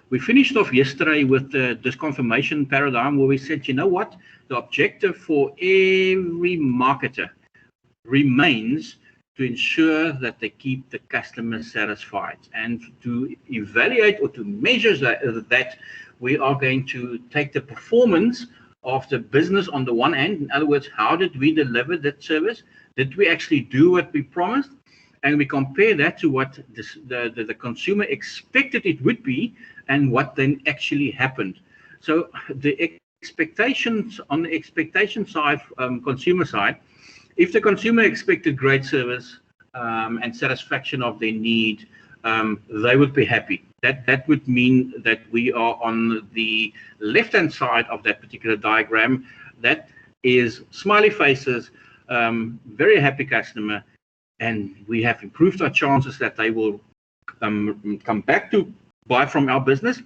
We finished off yesterday with this confirmation paradigm where we said, you know what, the objective for every marketer remains to ensure that they keep the customer satisfied, and to evaluate or to measure that we are going to take the performance of the business on the one hand. In other words, how did we deliver that service? Did we actually do what we promised? And we compare that to what the consumer expected it would be and what then actually happened. So the expectations on the expectation side, consumer side, if the consumer expected great service and satisfaction of their need, they would be happy. That would mean that we are on the left-hand side of that particular diagram. That is smiley faces, very happy customer, and we have improved our chances that they will come back to buy from our business.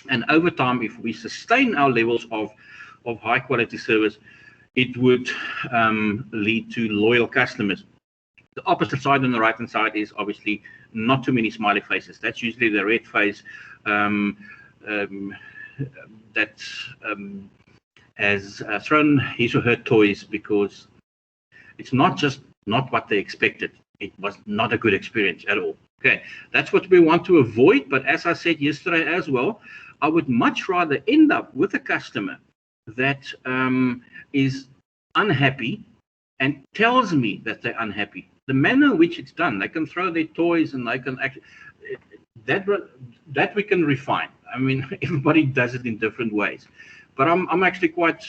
And over time, if we sustain our levels of high quality service, it would lead to loyal customers. The opposite side on the right hand side is obviously not too many smiley faces. That's usually the red face that has thrown his or her toys because it's not just not what they expected. It was not a good experience at all. Okay, that's what we want to avoid. But as I said yesterday as well, I would much rather end up with a customer that is unhappy and tells me that they're unhappy. The manner in which it's done, they can throw their toys and they can actually, that we can refine. I mean, everybody does it in different ways. But I'm actually quite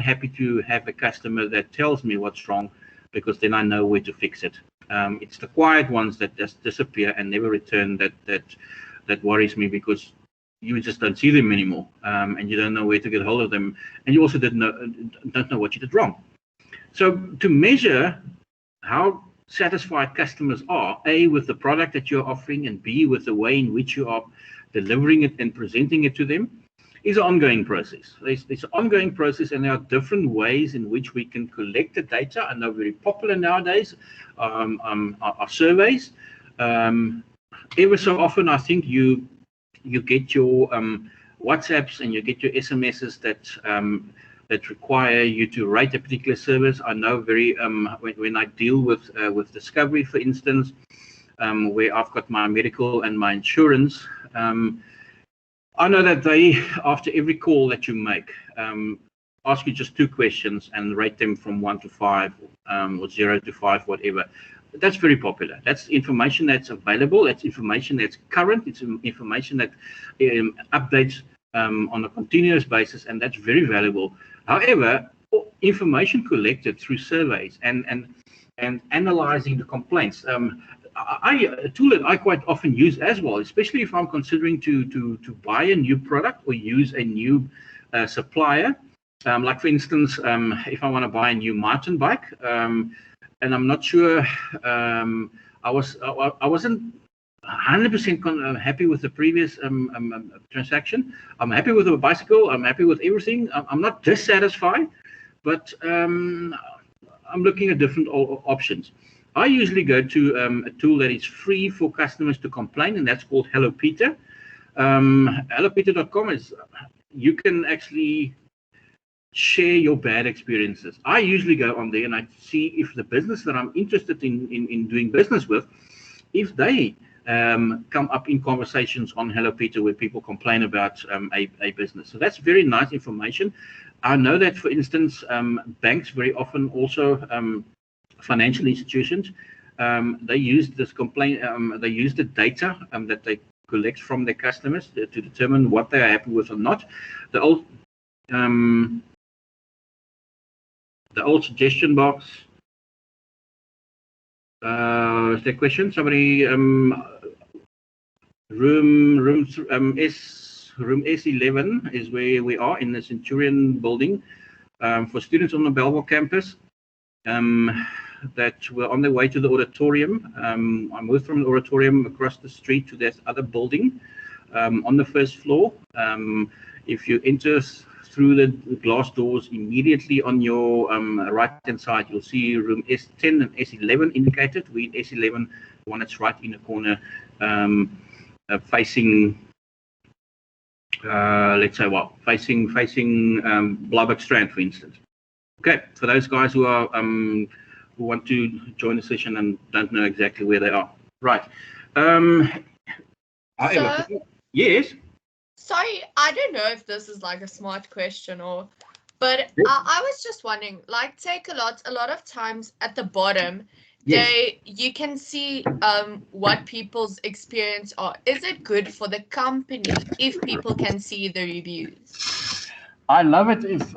happy to have a customer that tells me what's wrong, because then I know where to fix it. It's the quiet ones that just disappear and never return that worries me, because you just don't see them anymore, and you don't know where to get hold of them, and you also don't know what you did wrong. So to measure how satisfied customers are, A, with the product that you're offering, and B, with the way in which you are delivering it and presenting it to them, is an ongoing process. It's an ongoing process, and there are different ways in which we can collect the data. I know very popular nowadays are surveys. Ever so often, I think you get your WhatsApps and you get your SMSs that require you to rate a particular service. I know very when I deal with Discovery, for instance, where I've got my medical and my insurance. I know that they, after every call that you make, ask you just 2 questions and rate them from 1 to 5 or 0 to 5, whatever. That's very popular. That's information that's available. That's information that's current. It's information that updates on a continuous basis, and that's very valuable. However, information collected through surveys and analyzing the complaints, a tool that I quite often use as well, especially if I'm considering to buy a new product or use a new supplier. Like for instance, if I want to buy a new mountain bike, and I'm not sure, I wasn't 100% happy with the previous transaction. I'm happy with the bicycle. I'm happy with everything. I'm not dissatisfied, but I'm looking at different options. I usually go to a tool that is free for customers to complain, and that's called Hello Peter. HelloPeter.com is, you can actually share your bad experiences. I usually go on there and I see if the business that I'm interested in doing business with, if they come up in conversations on Hello Peter where people complain about a business. So that's very nice information. I know that, for instance, banks very often also, financial institutions, they use this complaint, they use the data that they collect from their customers to determine what they are happy with or not. The old suggestion box. Is there a question? Somebody, room S11 is where we are in the Centurion building for students on the Belleville campus that were on their way to the auditorium. I moved from the auditorium across the street to that other building on the first floor. If you enter through the glass doors, immediately on your right-hand side, you'll see room S10 and S11 indicated. We're in S11, the one that's right in the corner, facing let's say, well, facing Blubbert Strand, for instance. Okay, for those guys who are who want to join the session and don't know exactly where they are. Right. However, yes. Sorry, I don't know if this is like a smart question or, but I was just wondering, like, take a lot of times at the bottom, you can see what people's experience are. Is it good for the company if people can see the reviews? I love it if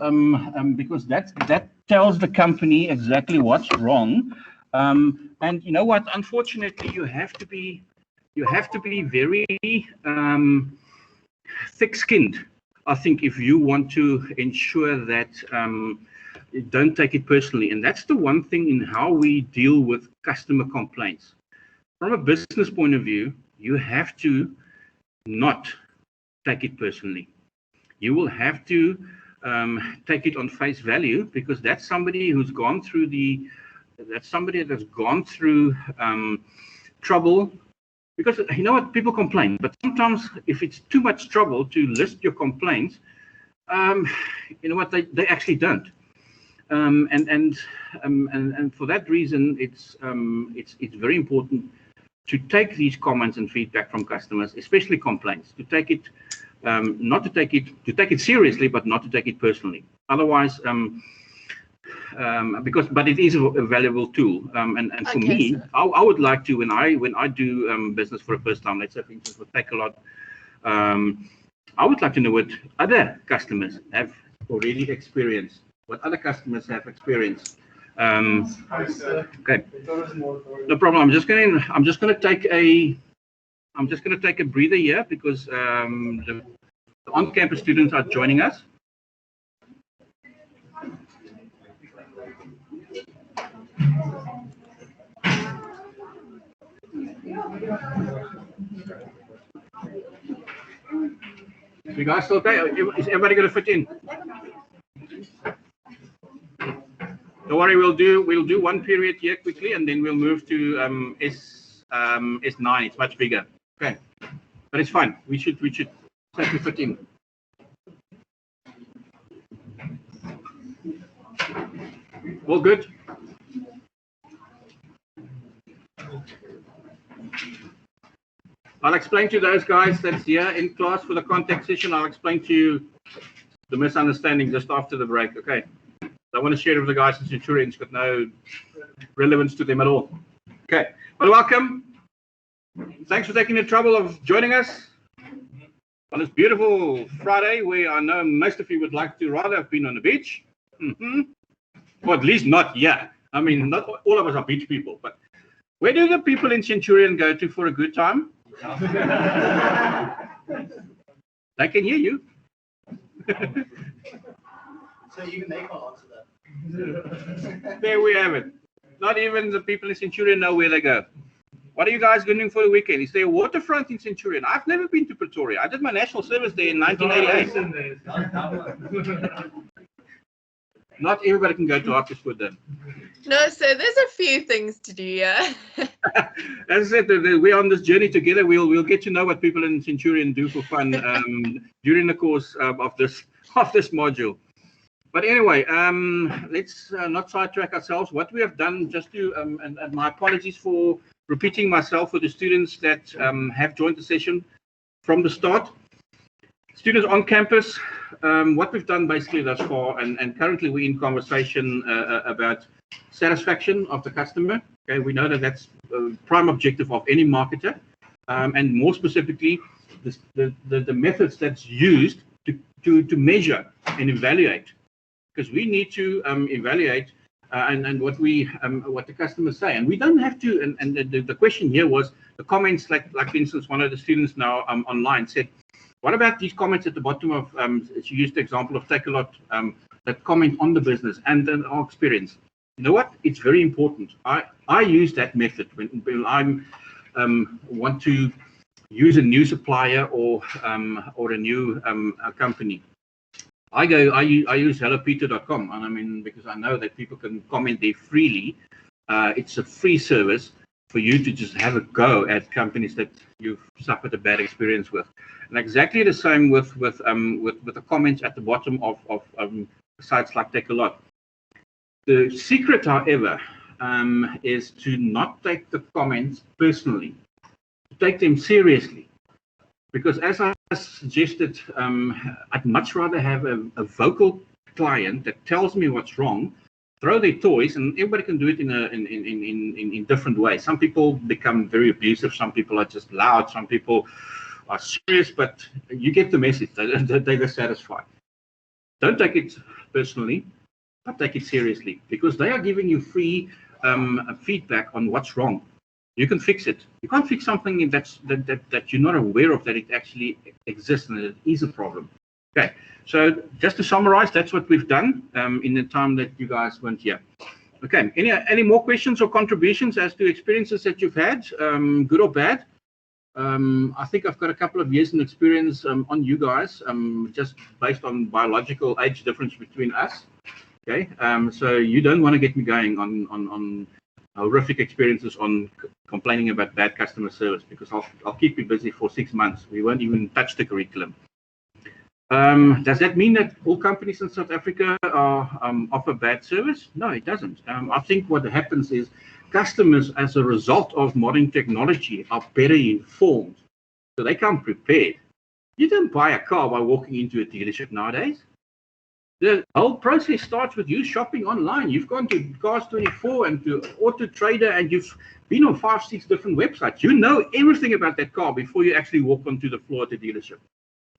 because that tells the company exactly what's wrong, and you know what? Unfortunately, you have to be very thick-skinned, I think, if you want to ensure that you don't take it personally. And that's the one thing in how we deal with customer complaints. From a business point of view, you have to not take it personally. You will have to take it on face value, because that's somebody who's gone through that's somebody that's gone through trouble. Because you know what, people complain, but sometimes if it's too much trouble to list your complaints, you know what, they actually don't. And for that reason, it's very important to take these comments and feedback from customers, especially complaints, to take it to take it seriously, but not to take it personally. Otherwise, but it is a valuable tool, and for me, I would like to, when I do business for the first time, let's say for instance with Takealot, I would like to know what other customers have already experienced, what other customers have experienced. Okay, no problem. I'm just going to take a breather here, because the on-campus students are joining us. You guys still okay? Is everybody going to fit in? Don't worry, we'll do one period here quickly, and then we'll move to S9. It's much bigger. Okay, but it's fine. We should safely fit in. All good. I'll explain to those guys that's here in class for the contact session. I'll explain to you the misunderstanding just after the break. Okay. I want to share it with the guys in Centurion. It's got no relevance to them at all. Okay. Well, welcome. Thanks for taking the trouble of joining us on this beautiful Friday, where I know most of you would like to rather have been on the beach. Or at least not here. I mean, not all of us are beach people, but where do the people in Centurion go to for a good time? They can hear you. So even they can't answer that. There we have it. Not even the people in Centurion know where they go. What are you guys doing for the weekend? Is there a waterfront in Centurion? I've never been to Pretoria. I did my national service there in 1988. Not everybody can go to Oxford then. No, so there's a few things to do, yeah. As I said, we're on this journey together. We'll get to know what people in Centurion do for fun during the course of this module. But anyway, let's not sidetrack ourselves. What we have done, just to and my apologies for repeating myself for the students that have joined the session from the start. Students on campus, what we've done basically thus far, and currently we're in conversation about satisfaction of the customer. Okay, we know that that's the prime objective of any marketer, and more specifically, the methods that's used to measure and evaluate, because we need to evaluate and what the customers say, and we don't have to. And the question here was the comments, like for instance, one of the students now online said, what about these comments at the bottom of, she used the example of Takealot, that comment on the business and our experience. You know what? It's very important. I use that method when I want to use a new supplier or a new company. I use hellopeter.com, and I mean, because I know that people can comment there freely. It's a free service, for you to just have a go at companies that you've suffered a bad experience with. And exactly the same with the comments at the bottom of sites like Take a Lot. The secret, however, is to not take the comments personally, to take them seriously. Because as I suggested, I'd much rather have a vocal client that tells me what's wrong, throw their toys, and everybody can do it in different ways. Some people become very abusive, some people are just loud, some people are serious, but you get the message. They're dissatisfied. Don't take it personally, but take it seriously, because they are giving you free feedback on what's wrong. You can fix it. You can't fix something that you're not aware of, that it actually exists and it is a problem. Okay, so just to summarize, that's what we've done in the time that you guys weren't here. Okay, any more questions or contributions as to experiences that you've had, good or bad? I think I've got a couple of years in experience on you guys, just based on biological age difference between us. Okay, so you don't want to get me going on horrific experiences on complaining about bad customer service, because I'll keep you busy for 6 months. We won't even touch the curriculum. Does that mean that all companies in South Africa offer bad service? No, it doesn't. I think what happens is customers, as a result of modern technology, are better informed, so they come prepared. You don't buy a car by walking into a dealership nowadays. The whole process starts with you shopping online. You've gone to Cars24 and to Auto Trader, and you've been on 5-6 different websites. You know everything about that car before you actually walk onto the floor at the dealership.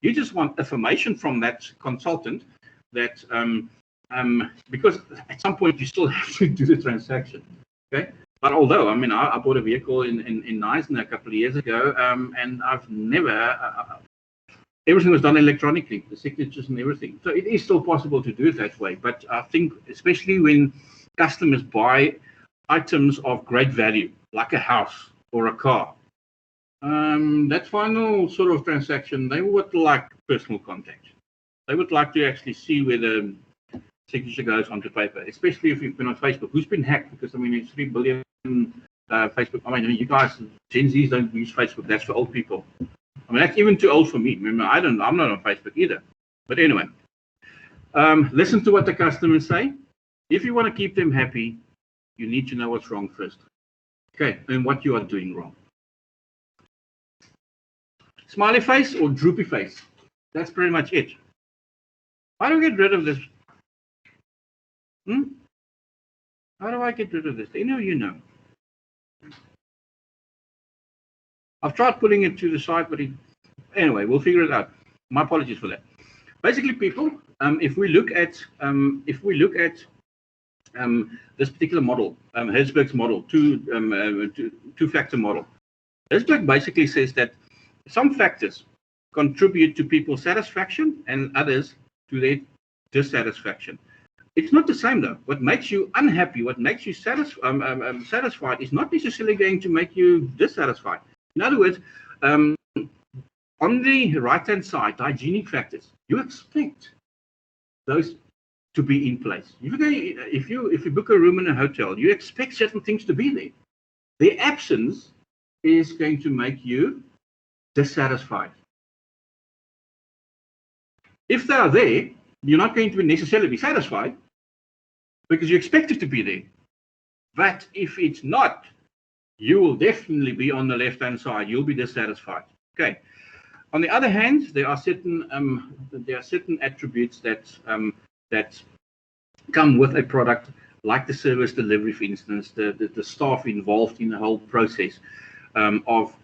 You just want information from that consultant that because at some point you still have to do the transaction. Okay. But although, I mean, I bought a vehicle in Neisner a couple of years ago, and I've never, everything was done electronically, the signatures and everything. So it is still possible to do it that way. But I think, especially when customers buy items of great value, like a house or a car, that final sort of transaction, they would like personal contact. They would like to actually see where the signature goes onto paper, especially if you've been on Facebook. Who's been hacked? Because, I mean, it's 3 billion Facebook. I mean, you guys, Gen Zs don't use Facebook. That's for old people. I mean, that's even too old for me. Remember, I'm not on Facebook either. But anyway, listen to what the customers say. If you want to keep them happy, you need to know what's wrong first. Okay, and what you are doing wrong. Smiley face or droopy face? That's pretty much it. How do I get rid of this? How do I get rid of this? You know. I've tried putting it to the side, but anyway, we'll figure it out. My apologies for that. Basically, people, if we look at this particular model, Herzberg's model, two-factor model, Herzberg basically says that some factors contribute to people's satisfaction and others to their dissatisfaction. It's not the same though. What makes you unhappy, what makes you satisfied is not necessarily going to make you dissatisfied. In other words, on the right-hand side, the hygienic factors, you expect those to be in place. If you book a room in a hotel, you expect certain things to be there. Their absence is going to make you dissatisfied. If they are there, you're not going to necessarily be satisfied because you expect it to be there. But if it's not, you will definitely be on the left-hand side. You'll be dissatisfied. Okay. On the other hand, there are certain attributes that come with a product, like the service delivery, for instance, the staff involved in the whole process of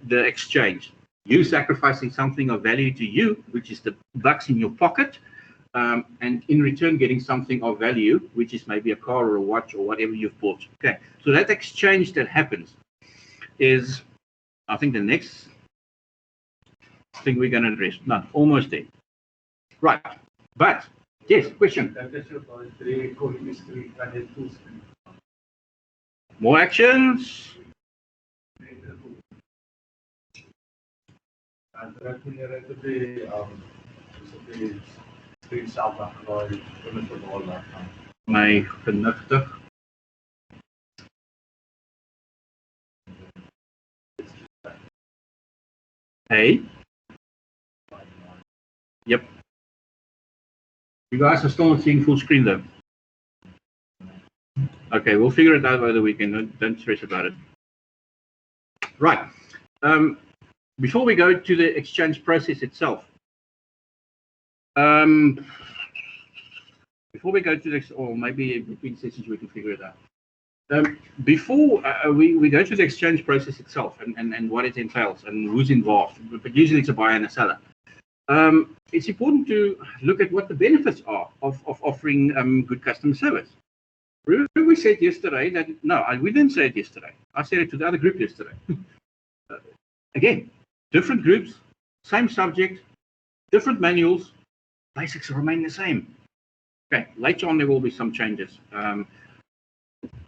the exchange. You sacrificing something of value to you, which is the bucks in your pocket, and in return getting something of value, which is maybe a car or a watch or whatever you've bought. Okay, so that exchange that happens is, I think, the next thing we're going to address. No, almost there. Right, but yes, question. More actions. My genigtig Hey. Yep. You guys are still not seeing full screen though. Okay, we'll figure it out over the weekend. Don't stress about it. Right. Before we go to the exchange process itself, before we go to this, or maybe between sessions we can figure it out. Before we go to the exchange process itself and what it entails and who's involved, but usually it's a buyer and a seller. It's important to look at what the benefits are of offering good customer service. Remember we said yesterday that, no, we didn't say it yesterday. I said it to the other group yesterday. Again, different groups, same subject, different manuals, basics remain the same. Okay, later on there will be some changes.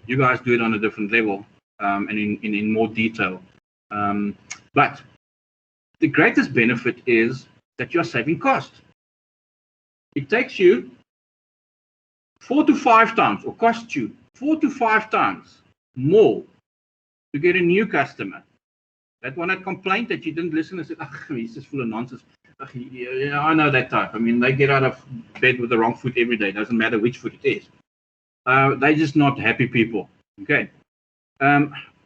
You guys do it on a different level and in more detail. But the greatest benefit is that you're saving cost. It takes you 4 to 5 times, or costs you 4 to 5 times more to get a new customer. That one had complained that you didn't listen and said, he's just full of nonsense. Yeah, I know that type. I mean, they get out of bed with the wrong foot every day. Doesn't matter which foot it is. They're just not happy people. Okay.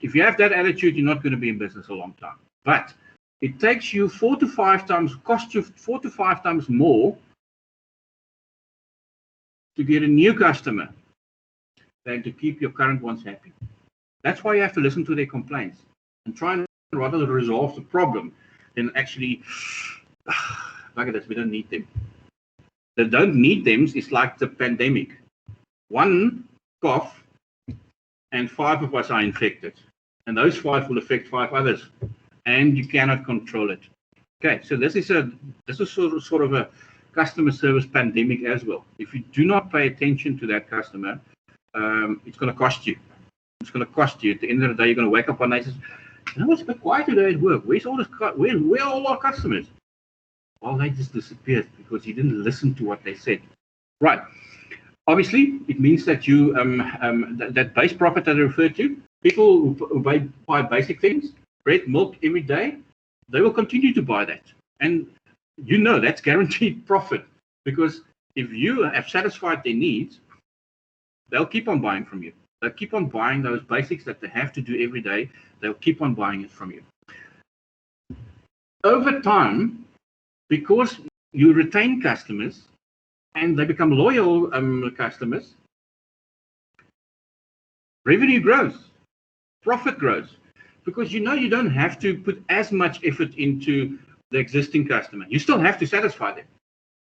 If you have that attitude, you're not going to be in business a long time. But it takes you 4 to 5 times, costs you 4 to 5 times more to get a new customer than to keep your current ones happy. That's why you have to listen to their complaints and try and rather resolve the problem than actually, look at this, we don't need them. The don't need them is like the pandemic. One cough and 5 of us are infected. And those 5 will affect 5 others. And you cannot control it. Okay, so this is sort of a customer service pandemic as well. If you do not pay attention to that customer, it's going to cost you. It's going to cost you. At the end of the day, you're going to wake up one day and say, you know, it's a bit quiet today at work. Where are all our customers? Well, they just disappeared because you didn't listen to what they said. Right. Obviously, it means that you that base profit that I referred to, people who buy basic things, bread, milk every day, they will continue to buy that. And you know that's guaranteed profit, because if you have satisfied their needs, they'll keep on buying from you. They'll keep on buying those basics that they have to do every day. They'll keep on buying it from you. Over time, because you retain customers and they become loyal customers, revenue grows, profit grows, because you know you don't have to put as much effort into the existing customer. You still have to satisfy them,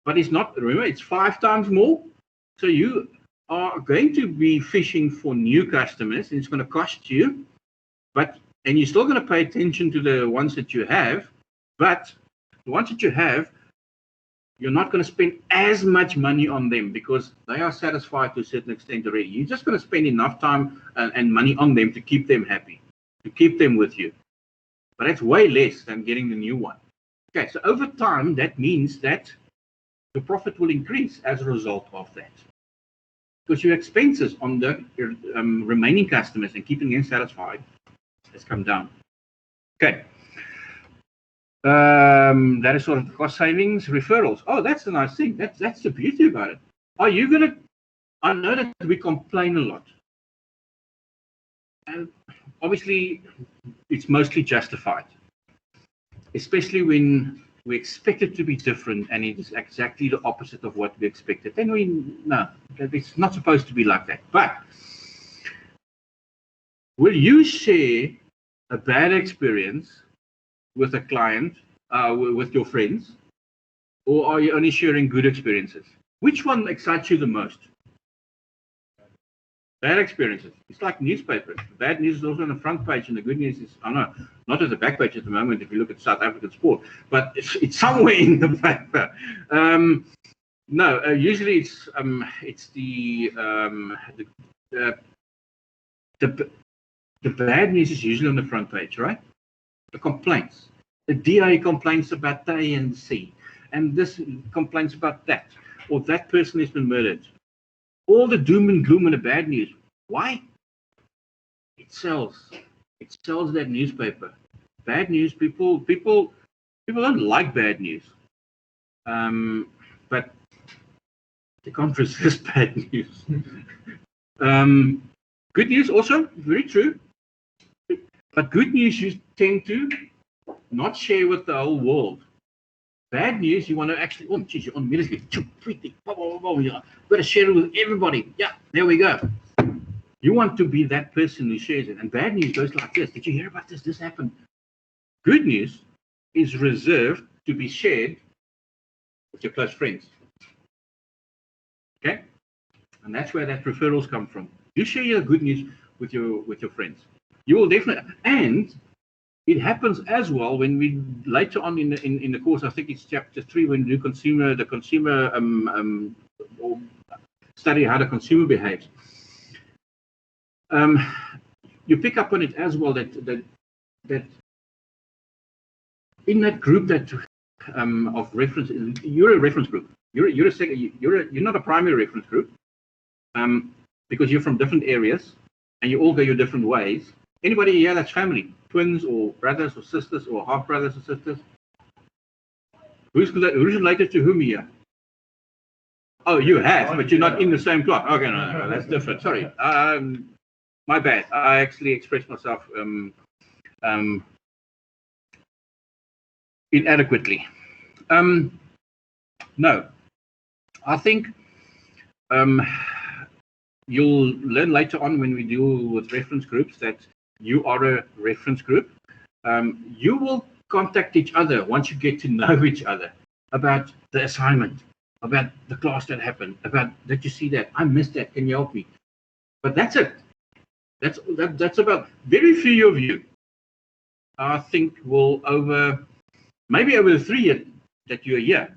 but it's not, remember, it's 5 times more. So you are going to be fishing for new customers, and it's going to cost you, and you're still going to pay attention to the ones that you have, but the ones that you have, you're not going to spend as much money on them because they are satisfied to a certain extent already. You're just going to spend enough time and money on them to keep them happy, to keep them with you. But that's way less than getting the new one. Okay, so over time, that means that the profit will increase as a result of that, because your expenses on the remaining customers and keeping them satisfied has come down. Okay. That is sort of cost savings, referrals. Oh, that's the nice thing. That's the beauty about it. Are you going to, I know that we complain a lot. And obviously, it's mostly justified, especially when we expect it to be different and it is exactly the opposite of what we expected. Then no, it's not supposed to be like that. But will you share a bad experience with a client, with your friends, or are you only sharing good experiences? Which one excites you the most? Bad experiences. It's like newspapers. The bad news is also on the front page, and the good news is, I know, not at the back page at the moment if you look at South African sport, but it's somewhere in the paper. No, usually it's the bad news is usually on the front page, right? The complaints. The DA complains about A and C, and this complains about that, or that person has been murdered. All the doom and gloom and the bad news. Why? It sells. It sells that newspaper. Bad news, people People don't like bad news, but they can't resist bad news. Good news also, very true. But good news you tend to not share with the whole world. Bad news you want to actually, oh geez, you're on immediately, you got to share it with everybody. Yeah, there we go. You want to be that person who shares it. And bad news goes like this. Did you hear about this? This happened. Good news is reserved to be shared with your close friends. Okay? And that's where that referrals come from. You share your good news with your friends. You will definitely, and it happens as well when we later on in the course, I think it's chapter 3, when we do the consumer or study how the consumer behaves. You pick up on it as well that in that group that of reference, you're a reference group. You're not a primary reference group, because you're from different areas and you all go your different ways. Anybody here that's family, twins or brothers or sisters or half brothers or sisters? Who's related to whom here? Oh, you have, but you're not in the same class. Okay, no, that's different. Sorry, my bad. I actually expressed myself inadequately. No, I think you'll learn later on when we deal with reference groups that you are a reference group. You will contact each other once you get to know each other about the assignment, about the class that happened, about that you see that, I missed that, can you help me? But that's it. That's about very few of you, I think, will maybe over the 3 years that you're here,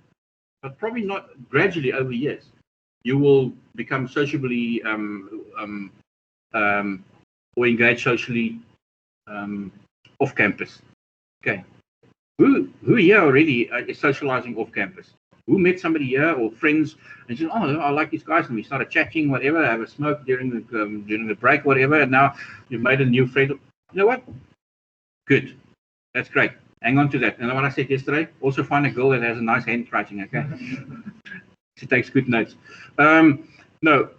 but probably not gradually over years. You will become sociably or engage socially off campus. Okay, who here already is socializing off campus? Who met somebody here or friends and said, "Oh, I like these guys," and we started chatting, whatever, have a smoke during the break, whatever, and now you've made a new friend. You know what? Good, that's great. Hang on to that. And what I said yesterday, also find a girl that has a nice handwriting. Okay, she takes good notes. No,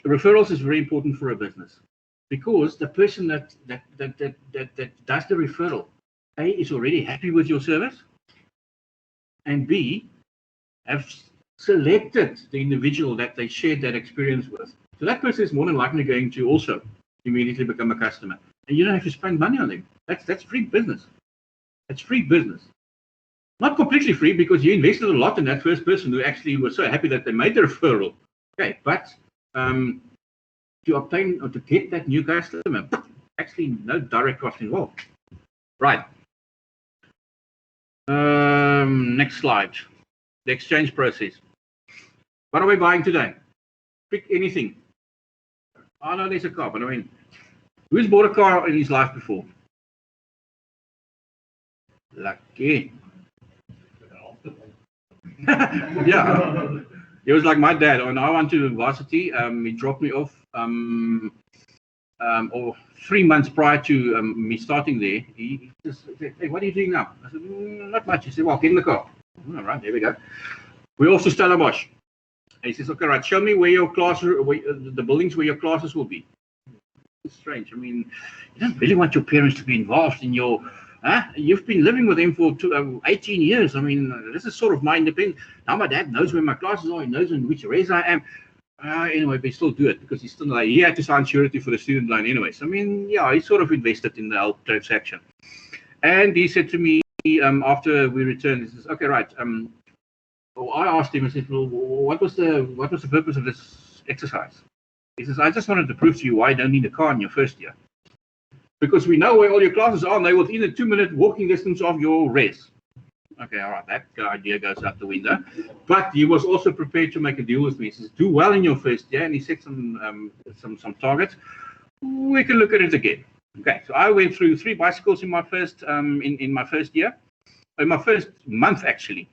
referrals is very important for a business because the person that does the referral, A, is already happy with your service, and B, have selected the individual that they shared that experience with. So that person is more than likely going to also immediately become a customer. And you don't have to spend money on them. That's free business. That's free business. Not completely free because you invested a lot in that first person who actually was so happy that they made the referral. Okay, but to obtain or to get that new customer, actually no direct cost involved. Right. Next slide. The exchange process. What are we buying today? Pick anything. Oh no, there's a car, but I mean, who's bought a car in his life before? Lucky. Yeah. It was like my dad. When I went to university, he dropped me off or 3 months prior to me starting there. He just said, "Hey, what are you doing now?" I said, "Not much." He said, "Well, get in the car." All right, there we go. We're off to Stellenbosch. And he says, "Okay, right, show me where your class, the buildings where your classes will be." It's strange. I mean, you don't really want your parents to be involved in your... You've been living with them for 18 years. I mean, this is sort of my independence. Now my dad knows where my classes are. He knows in which res I am. Anyway, but he still do it because he's still like, he had to sign surety for the student loan anyways. I mean, yeah, he sort of invested in the whole transaction. And he said to me after we returned, he says, "Okay, right." I asked him, I said, "Well, what was the purpose of this exercise?" He says, "I just wanted to prove to you why you don't need a car in your first year. Because we know where all your classes are and they're within a 2-minute walking distance of your res." Okay, all right, that idea goes out the window. But he was also prepared to make a deal with me. He says, "Do well in your first year," and he set some targets. We can look at it again. Okay, so I went through 3 bicycles in my first in my first year, in my first month actually.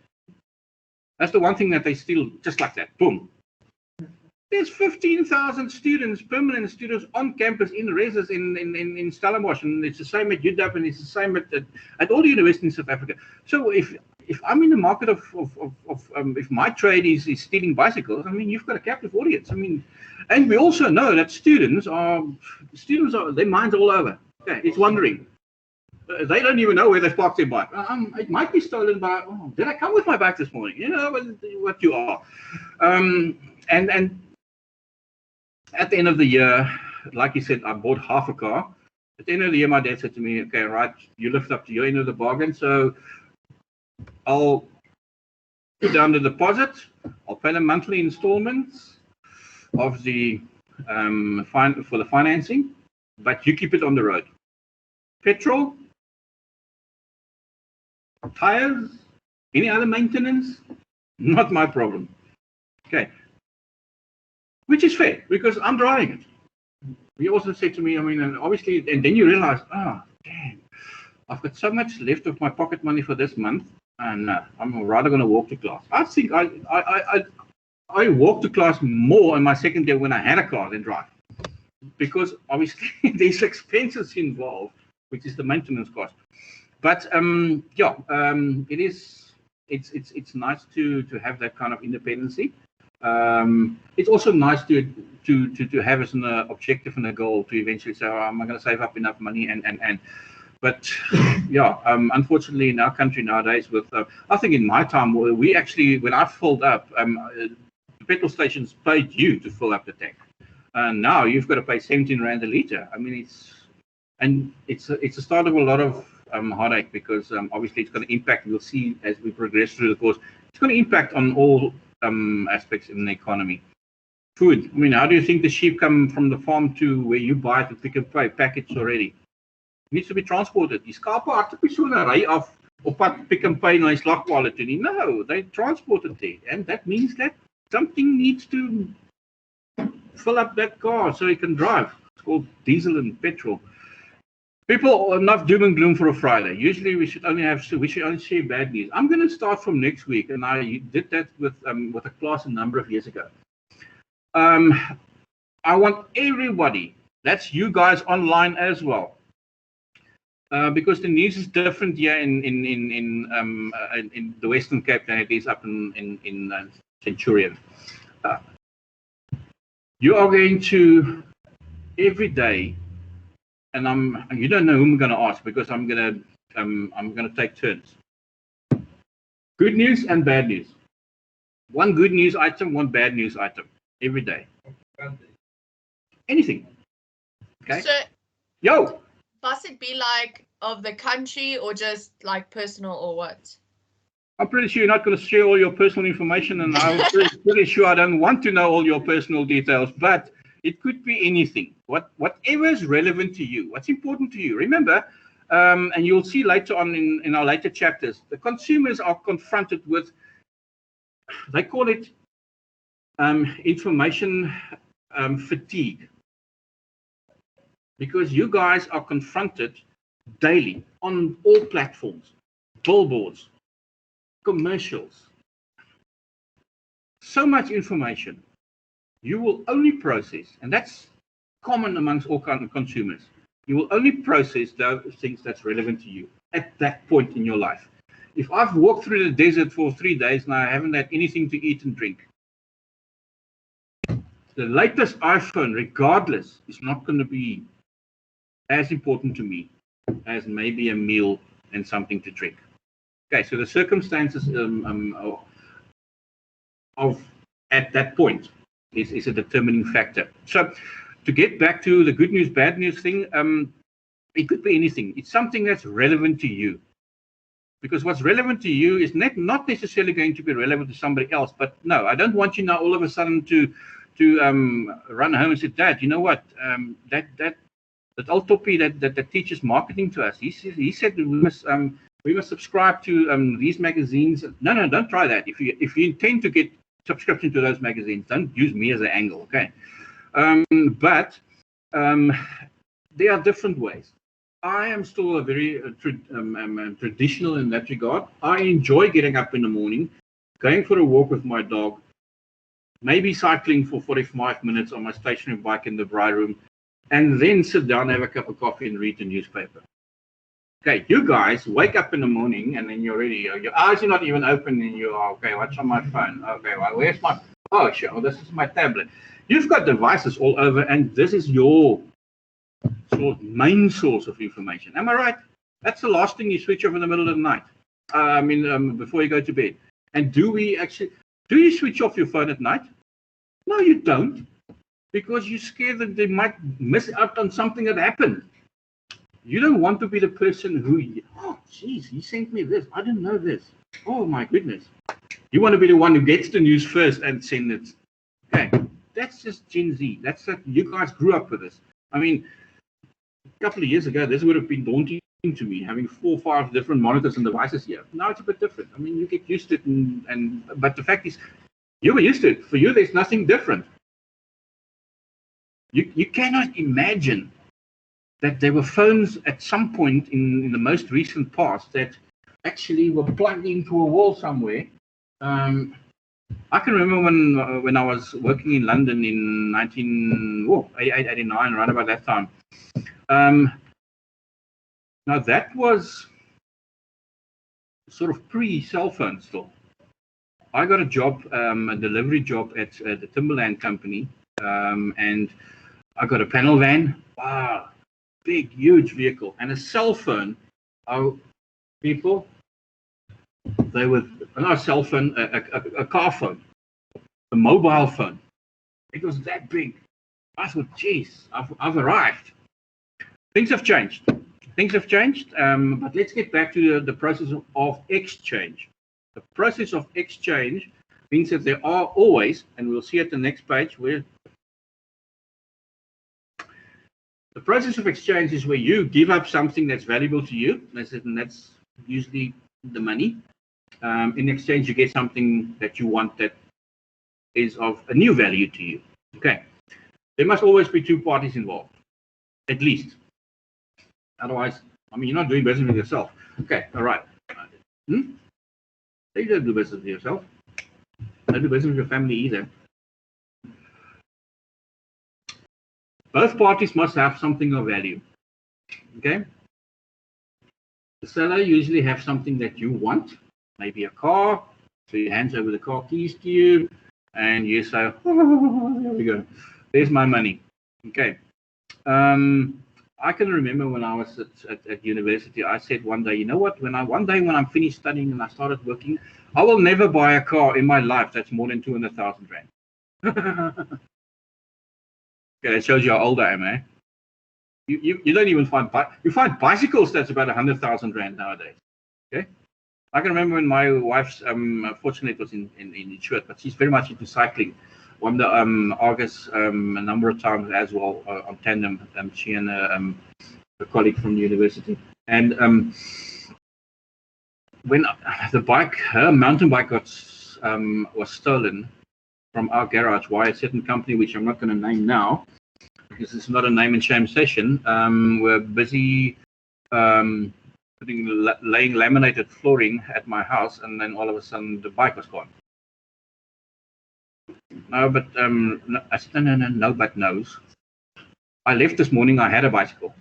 That's the one thing that they steal just like that. Boom. There's 15,000 students, permanent students on campus in reses in Stellenbosch, and it's the same at UW, and it's the same at all the universities in South Africa. So if I'm in the market of if my trade is stealing bicycles, I mean, you've got a captive audience. I mean, and we also know that students are their minds all over. Okay, it's wandering. They don't even know where they've parked their bike. It might be stolen by. Oh, did I come with my bike this morning? You know what you are, and at the end of the year, like you said, I bought half a car. At the end of the year, my dad said to me, okay, right, you lift up to your end of the bargain, so I'll put down the deposit, I'll pay the monthly installments of the for the financing, but you keep it on the road. Petrol, tires, any other maintenance, not my problem. Okay. Which is fair, because I'm driving it. He also said to me, I mean, and obviously, and then you realize, damn, I've got so much left of my pocket money for this month, and I'm rather going to walk to class. I think I walked to class more in my second year when I had a car than drive, because obviously there's expenses involved, which is the maintenance cost. But it's nice to have that kind of independency. It's also nice to have as an objective and a goal to eventually say, I'm going to save up enough money but yeah, unfortunately in our country nowadays, with I think in my time we actually, when I filled up, the petrol stations paid you to fill up the tank, and now you've got to pay 17 rand a litre. I mean, it's a start of a lot of heartache, because obviously it's going to impact. We'll see as we progress through the course, it's going to impact on all aspects in the economy. Food. I mean, how do you think the sheep come from the farm to where you buy it and Pick n Pay packaged already? It needs to be transported. Die skape hardloop nie so 'n ry af op pad Pick n Pay na die slagpaal toe nie. No, they transport it there, and that means that something needs to fill up that car so it can drive. It's called diesel and petrol. People are not doom and gloom for a Friday. Usually we should only share bad news. I'm going to start from next week, and I did that with a class a number of years ago. I want everybody, that's you guys online as well, because the news is different here in the Western Cape than it is up in Centurion. You are going to every day. And you don't know who I'm going to ask, because I'm going to take turns. Good news and bad news. One good news item, one bad news item every day. Anything. Okay. So, must it be like of the country or just like personal or what? I'm pretty sure you're not going to share all your personal information, and I'm pretty sure I don't want to know all your personal details, but it could be anything, whatever is relevant to you, what's important to you. Remember, and you'll see later on in our later chapters, the consumers are confronted with, they call it information fatigue. Because you guys are confronted daily on all platforms, billboards, commercials, so much information. You will only process, and that's common amongst all kinds of consumers, you will only process those things that's relevant to you at that point in your life. If I've walked through the desert for 3 days and I haven't had anything to eat and drink, the latest iPhone, regardless, is not going to be as important to me as maybe a meal and something to drink. Okay, so the circumstances of at that point is a determining factor. So to get back to the good news, bad news thing, it could be anything. It's something that's relevant to you. Because what's relevant to you is not necessarily going to be relevant to somebody else. But no, I don't want you now all of a sudden to run home and say, Dad, you know what? That old toppy that teaches marketing to us, he said we must subscribe to these magazines. No, don't try that. If you intend to get subscription to those magazines, don't use me as an angle, okay? But there are different ways. I am still a very traditional in that regard. I enjoy getting up in the morning, going for a walk with my dog, maybe cycling for 45 minutes on my stationary bike in the dry room, and then sit down, have a cup of coffee, and read the newspaper. Okay, you guys wake up in the morning and then you're ready. Your eyes are not even open and you are, okay, what's on my phone? Okay, well, where's my, oh, sure, this is my tablet. You've got devices all over and this is your main source of information. Am I right? That's the last thing you switch off in the middle of the night. Before you go to bed. And do you switch off your phone at night? No, you don't. Because you're scared that they might miss out on something that happened. You don't want to be the person who, oh, geez, he sent me this. I didn't know this. Oh, my goodness. You want to be the one who gets the news first and send it. Okay, that's just Gen Z. That's that. You guys grew up with this. I mean, a couple of years ago, this would have been daunting to me, having 4 or 5 different monitors and devices here. Now it's a bit different. I mean, you get used to it, but the fact is, you were used to it. For you, there's nothing different. You cannot imagine that there were phones at some point in the most recent past that actually were plugged into a wall somewhere. I can remember when I was working in London in 1988, 89, around about that time. Now that was sort of pre-cell phone still. I got a job, a delivery job at the Timberland company, and I got a panel van. Wow. Big, huge vehicle and a cell phone. Oh, people, they were not a cell phone, a car phone, a mobile phone. It was that big. I thought, geez, I've arrived. Things have changed. Things have changed, but let's get back to the process of exchange. The process of exchange means that there are always, and we'll see at the next page, where the process of exchange is where you give up something that's valuable to you, and that's usually the money. In exchange, you get something that you want that is of a new value to you. Okay. There must always be 2 parties involved, at least. Otherwise, I mean, you're not doing business with yourself. Okay, all right. You don't do business with yourself. Don't do business with your family either. Both parties must have something of value. Okay? The seller usually have something that you want, maybe a car, so he hands over the car keys to you, and you say, oh, there we go. There's my money. Okay. I can remember when I was at university, I said one day, you know what, when I'm finished studying and I started working, I will never buy a car in my life that's more than 200,000 rand. Okay, that shows you how old I am, eh? You don't even find bicycles that's about 100,000 rand nowadays. Okay, I can remember when my wife's fortunately it was in insured, but she's very much into cycling. Won the Argus a number of times as well on tandem. She and a colleague from the university, and when her mountain bike was stolen from our garage by a certain company, which I'm not going to name now, because it's not a name and shame session. We're busy laying laminated flooring at my house, and then all of a sudden the bike was gone. No, but I said, no, but knows. I left this morning, I had a bicycle.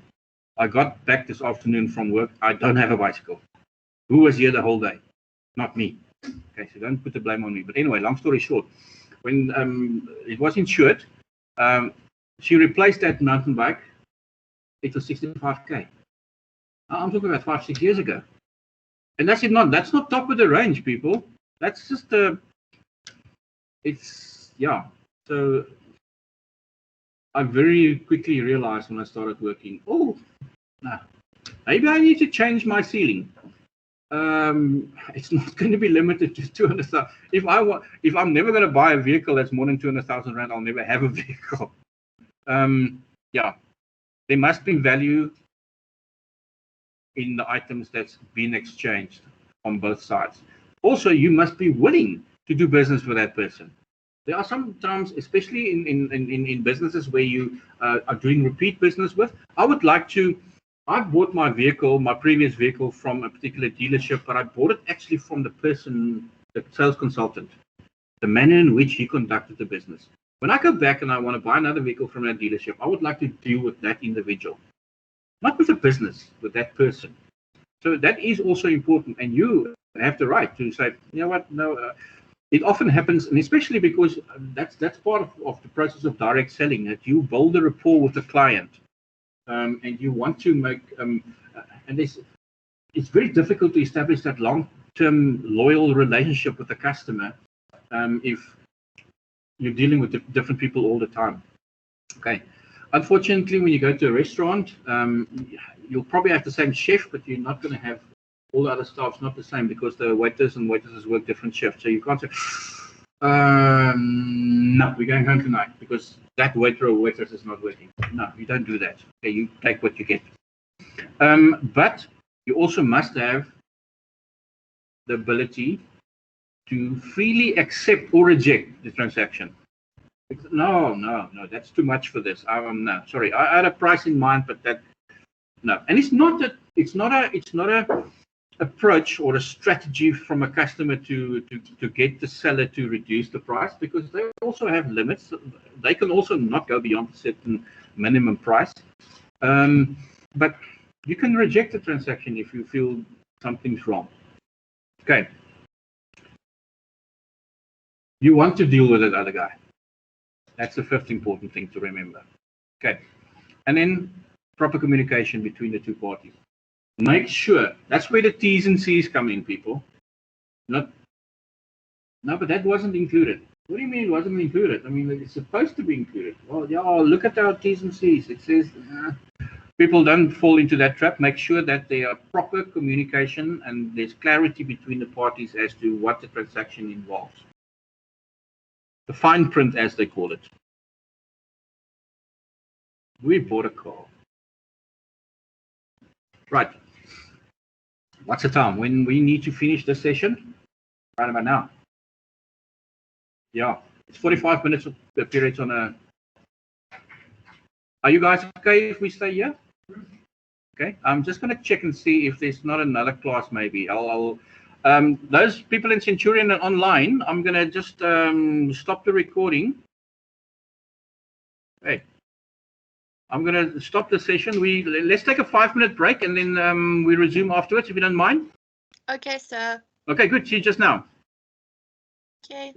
I got back this afternoon from work, I don't have a bicycle. Who was here the whole day? Not me. Okay, so don't put the blame on me. But anyway, long story short, when it was insured, she replaced that mountain bike. It was 65k. I'm talking about 5-6 years ago, and that's not top of the range, people. That's just So I very quickly realized when I started working, maybe I need to change my ceiling. It's not going to be limited to 200,000. If I'm never going to buy a vehicle that's more than 200,000 rand, I'll never have a vehicle. There must be value in the items that's been exchanged on both sides. Also, you must be willing to do business with that person. There are sometimes, especially in businesses where you are doing repeat business with, I bought my previous vehicle from a particular dealership, but I bought it actually from the sales consultant. the manner in which he conducted the business. When I go back and I want to buy another vehicle from a dealership, I would like to deal with that individual, not with the business, with that person. So that is also important, and you have the right to say, you know what, no. It often happens, and especially because that's part of the process of direct selling, that you build a rapport with the client, and you want to make, and it's very difficult to establish that long-term loyal relationship with the customer if you're dealing with different people all the time. Okay. Unfortunately, when you go to a restaurant, you'll probably have the same chef, but you're not going to have all the other staff's not the same, because the waiters and waitresses work different shifts. So you can't say, no, we're going home tonight because that waiter or waitress is not working. No, you don't do that. Okay, you take what you get. But you also must have the ability to freely accept or reject the transaction. No, that's too much for this. No, sorry, I had a price in mind, but that, no. And it's not a approach or a strategy from a customer to get the seller to reduce the price, because they also have limits. They can also not go beyond a certain minimum price. But you can reject the transaction if you feel something's wrong. Okay. You want to deal with that other guy. That's the first important thing to remember. Okay. And then proper communication between the two parties. Make sure, that's where the T's and C's come in, people. No, but that wasn't included. What do you mean it wasn't included? I mean, it's supposed to be included. Well, yeah, look at our T's and C's. It says people don't fall into that trap. Make sure that there are proper communication and there's clarity between the parties as to what the transaction involves. The fine print, as they call it. We bought a car. Right. What's the time? When we need to finish this session? Right about now. Yeah, it's 45 minutes of the periods on a. Are you guys okay if we stay here? Okay, I'm just going to check and see if there's not another class. Maybe I'll those people in Centurion and online, I'm going to just stop the recording. Hey, I'm going to stop the session. Let's take a 5-minute break and then we resume afterwards, if you don't mind. Okay, sir. Okay, good. See you just now. Okay.